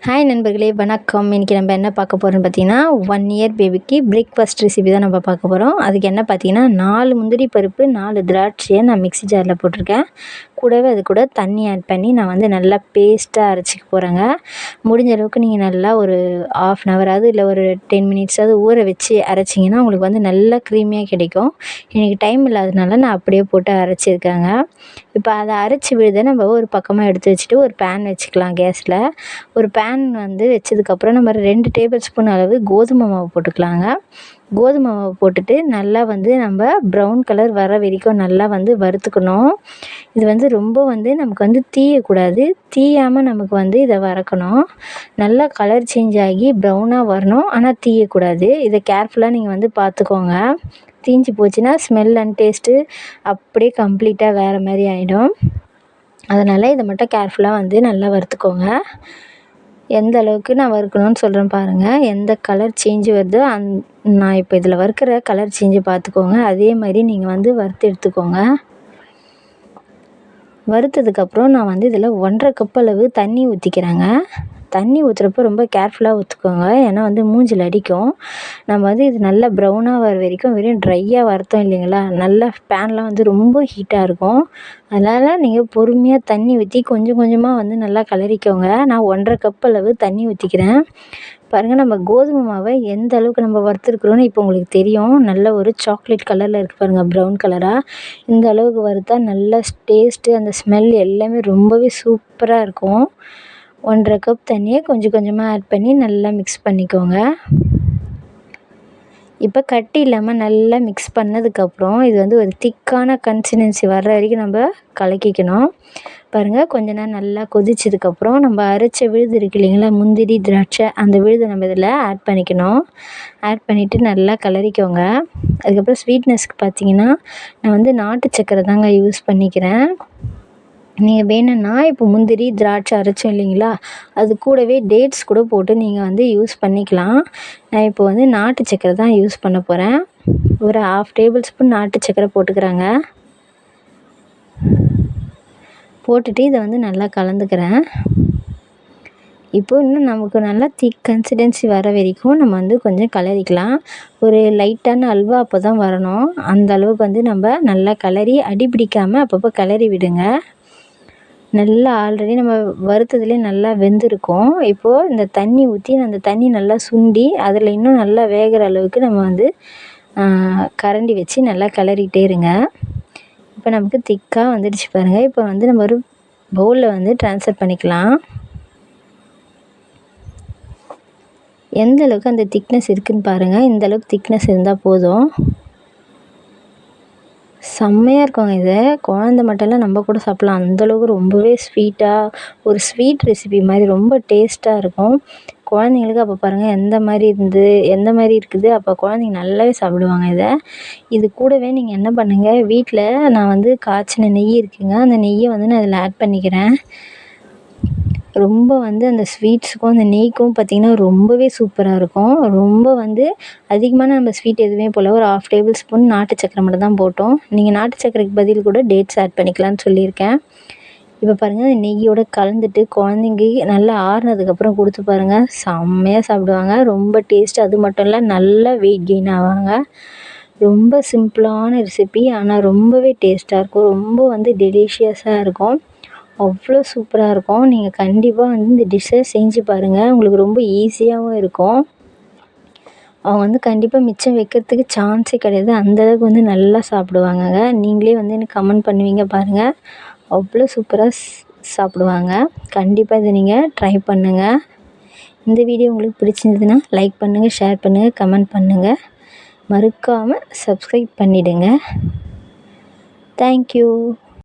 Hi நண்பர்களே, வணக்கம். இன்றைக்கி நம்ம என்ன பார்க்க போகிறோம்னு பார்த்தீங்கன்னா, 1 இயர் பேபிக்கு பிரேக்ஃபாஸ்ட் ரெசிபி தான் நம்ம பார்க்க போகிறோம். அதுக்கு என்ன பார்த்தீங்கன்னா, 4 முந்திரி பருப்பு, 4 திராட்சையை நான் மிக்ஸி ஜாரில் போட்டிருக்கேன். கூடவே அது கூட தண்ணி ஆட் பண்ணி நான் வந்து நல்லா பேஸ்ட்டாக அரைச்சிக்க போகிறேங்க. முடிஞ்ச அளவுக்கு நீங்கள் நல்லா ஒரு 1/2 அன் ஹவராவது இல்லை ஒரு 10 மினிட்ஸாவது ஊற வச்சு அரைச்சிங்கன்னா உங்களுக்கு வந்து நல்லா க்ரீமியாக கிடைக்கும். எனக்கு டைம் இல்லாததுனால நான் அப்படியே போட்டு அரைச்சிருக்கேங்க. இப்போ அதை அரைச்சி விழுத நம்ம ஒரு பக்கமாக எடுத்து வச்சுட்டு ஒரு பேன் வச்சுக்கலாம் கேஸில். ஒரு பேன் வந்து வச்சதுக்கப்புறம் நம்ம 2 டேபிள் ஸ்பூன் அளவு கோதுமை மாவு போட்டுக்கலாங்க. கோதுமை மாவு போட்டுட்டு நல்லா வந்து நம்ம ப்ரௌன் கலர் வர வரைக்கும் நல்லா வந்து வறுத்துக்கணும். இது வந்து ரொம்ப வந்து நமக்கு வந்து தீயக்கூடாது. தீயாமல் நமக்கு வந்து இதை வறுக்கணும். நல்லா கலர் சேஞ்ச் ஆகி ப்ரௌனாக வரணும், ஆனால் தீயக்கூடாது. இதை கேர்ஃபுல்லாக நீங்கள் வந்து பார்த்துக்கோங்க. தீஞ்சு போச்சுன்னா ஸ்மெல் அண்ட் டேஸ்ட்டு அப்படியே கம்ப்ளீட்டாக வேறு மாதிரி ஆகிடும். அதனால் இதை மட்டும் கேர்ஃபுல்லாக வந்து நல்லா வறுத்துக்கோங்க. எந்த அளவுக்கு நான் வறுக்கணும்னு சொல்கிறேன் பாருங்கள். எந்த கலர் சேஞ்சு வருதோ நான் இப்போ இதில் வறுக்கிற கலர் சேஞ்சை பார்த்துக்கோங்க. அதே மாதிரி நீங்கள் வந்து வறுத்து எடுத்துக்கோங்க. வறுத்ததுக்கப்புறம் நான் வந்து இதில் 1.5 கப் அளவு தண்ணி ஊற்றிக்கிறேங்க. தண்ணி ஊற்றுறப்போ ரொம்ப கேர்ஃபுல்லாக ஊற்றிக்கோங்க, ஏன்னா வந்து மூஞ்சில் அடிக்கும். நம்ம வந்து இது நல்லா ப்ரௌனாக வர வரைக்கும் வெறும் ட்ரையாக வறுத்தோம் இல்லைங்களா, நல்லா பேன்லாம் வந்து ரொம்ப ஹீட்டாக இருக்கும். அதனால் நீங்கள் பொறுமையாக தண்ணி ஊற்றி கொஞ்சம் கொஞ்சமாக வந்து நல்லா கிளறிக்கோங்க. நான் 1.5 கப் அளவு தண்ணி ஊற்றிக்கிறேன். பாருங்கள், நம்ம கோதுமை மாவை எந்த அளவுக்கு நம்ம வறுத்துருக்குறோன்னு இப்போ உங்களுக்கு தெரியும். நல்ல ஒரு சாக்லேட் கலரில் இருக்குது பாருங்கள், ப்ரௌன் கலராக. இந்த அளவுக்கு வறுத்தா நல்ல டேஸ்ட்டு, அந்த ஸ்மெல் எல்லாமே ரொம்பவே சூப்பராக இருக்கும். 1.5 கப் தண்ணியை கொஞ்சம் கொஞ்சமாக ஆட் பண்ணி நல்லா மிக்ஸ் பண்ணிக்கோங்க. இப்போ கட்டி இல்லாமல் நல்லா மிக்ஸ் பண்ணதுக்கப்புறம் இது வந்து ஒரு திக்கான கன்சிஸ்டன்சி வர்ற வரைக்கும் நம்ம கலக்கிக்கணும். பாருங்கள், கொஞ்ச நேரம் நல்லா கொதிச்சதுக்கப்புறம் நம்ம அரைச்ச விழுது இருக்குது இல்லைங்களா, முந்திரி திராட்சை, அந்த விழுதை நம்ம இதில் ஆட் பண்ணிக்கணும். ஆட் பண்ணிவிட்டு நல்லா கிளறிக்கோங்க. அதுக்கப்புறம் ஸ்வீட்னஸ்க்கு பார்த்தீங்கன்னா நான் வந்து நாட்டு சர்க்கரை தாங்க யூஸ் பண்ணிக்கிறேன். நீங்கள் வேணும்னா இப்போ முந்திரி திராட்சை அரைச்சோம் இல்லைங்களா, அது கூடவே டேட்ஸ் கூட போட்டு நீங்கள் வந்து யூஸ் பண்ணிக்கலாம். நான் இப்போ வந்து நாட்டு சர்க்கரை தான் யூஸ் பண்ண போகிறேன். ஒரு 1/2 டேபிள் ஸ்பூன் நாட்டு சர்க்கரை போட்டுக்கிறேங்க. போட்டுட்டு இதை வந்து நல்லா கலந்துக்கிறேன். இப்போ இன்னும் நமக்கு நல்லா திக் கன்சிஸ்டன்சி வர வரைக்கும் நம்ம வந்து கொஞ்சம் கிளறிக்கலாம். ஒரு லைட்டான அல்வா அப்போ தான் வரணும். அந்த அளவுக்கு வந்து நம்ம நல்லா கிளறி அடி பிடிக்காமல் அப்பப்போ கிளறி விடுங்க. நல்லா ஆல்ரெடி நம்ம வறுத்ததுலேயே நல்லா வெந்திருக்கும். இப்போது இந்த தண்ணி ஊற்றி அந்த தண்ணி நல்லா சுண்டி அதில் இன்னும் நல்லா வேகிற அளவுக்கு நம்ம வந்து கரண்டி வச்சு நல்லா கிளறிட்டே இருங்க. இப்போ நமக்கு திக்காக வந்துடுச்சு பாருங்கள். இப்போ வந்து நம்ம ஒரு பவுலில் வந்து ட்ரான்ஸ்ஃபர் பண்ணிக்கலாம். எந்த அளவுக்கு அந்த திக்னஸ் இருக்குதுன்னு பாருங்கள். இந்த அளவுக்கு திக்னஸ் இருந்தால் போதும். செம்மையாக இருக்குங்க. இது குழந்த மட்டும் இல்லை, நம்ம கூட சாப்பிட்லாம். அந்தளவுக்கு ரொம்பவே ஸ்வீட்டாக ஒரு ஸ்வீட் ரெசிபி மாதிரி ரொம்ப டேஸ்ட்டாக இருக்கும். குழந்தைங்களுக்கு அப்போ பாருங்கள் எந்த மாதிரி இருக்குது, அப்போ குழந்தைங்க நல்லாவே சாப்பிடுவாங்க இதை. இது கூடவே நீங்கள் என்ன பண்ணுங்கள், வீட்டில் நான் வந்து காய்ச்சின நெய் இருக்குங்க, அந்த நெய்யை வந்து நான் இதில் ஆட் பண்ணிக்கிறேன். ரொம்ப வந்து அந்த ஸ்வீட்ஸுக்கும் அந்த நெய்க்கும் பார்த்திங்கன்னா ரொம்பவே சூப்பராக இருக்கும். ரொம்ப வந்து அதிகமான நம்ம ஸ்வீட் எதுவுமே போல் ஒரு 1/2 டேபிள் ஸ்பூன் நாட்டு சக்கரை மட்டும் தான் போட்டோம். நீங்கள் நாட்டு சக்கரைக்கு பதில் கூட டேட்ஸ் ஆட் பண்ணிக்கலான்னு சொல்லியிருக்கேன். இப்போ பாருங்கள், நெய்யோடு கலந்துட்டு குழந்தைங்க நல்லா ஆறுனதுக்கப்புறம் கொடுத்து பாருங்கள், செம்மையாக சாப்பிடுவாங்க. ரொம்ப டேஸ்ட்டு. அது மட்டும் இல்லை, நல்லா வெயிட் கெயின் ஆவாங்க. ரொம்ப சிம்பிளான ரெசிபி, ஆனால் ரொம்பவே டேஸ்ட்டாக இருக்கும். ரொம்ப வந்து டெலிஷியஸாக இருக்கும். அவ்வளோ சூப்பராக இருக்கும். நீங்கள் கண்டிப்பாக வந்து இந்த டிஷ்ஷை செஞ்சு பாருங்கள். உங்களுக்கு ரொம்ப ஈஸியாகவும் இருக்கும். அவங்க வந்து கண்டிப்பாக மிச்சம் வைக்கிறதுக்கு சான்ஸே கிடையாது. அந்தளவுக்கு வந்து நல்லா சாப்பிடுவாங்கங்க. நீங்களே வந்து எனக்கு கமெண்ட் பண்ணுவீங்க பாருங்கள். அவ்வளோ சூப்பராக சாப்பிடுவாங்க. கண்டிப்பாக இதை நீங்கள் ட்ரை பண்ணுங்கள். இந்த வீடியோ உங்களுக்கு பிடிச்சிருந்ததுன்னா லைக் பண்ணுங்கள், ஷேர் பண்ணுங்கள், கமெண்ட் பண்ணுங்கள். மறக்காமல் சப்ஸ்கிரைப் பண்ணிவிடுங்க. தேங்க்யூ.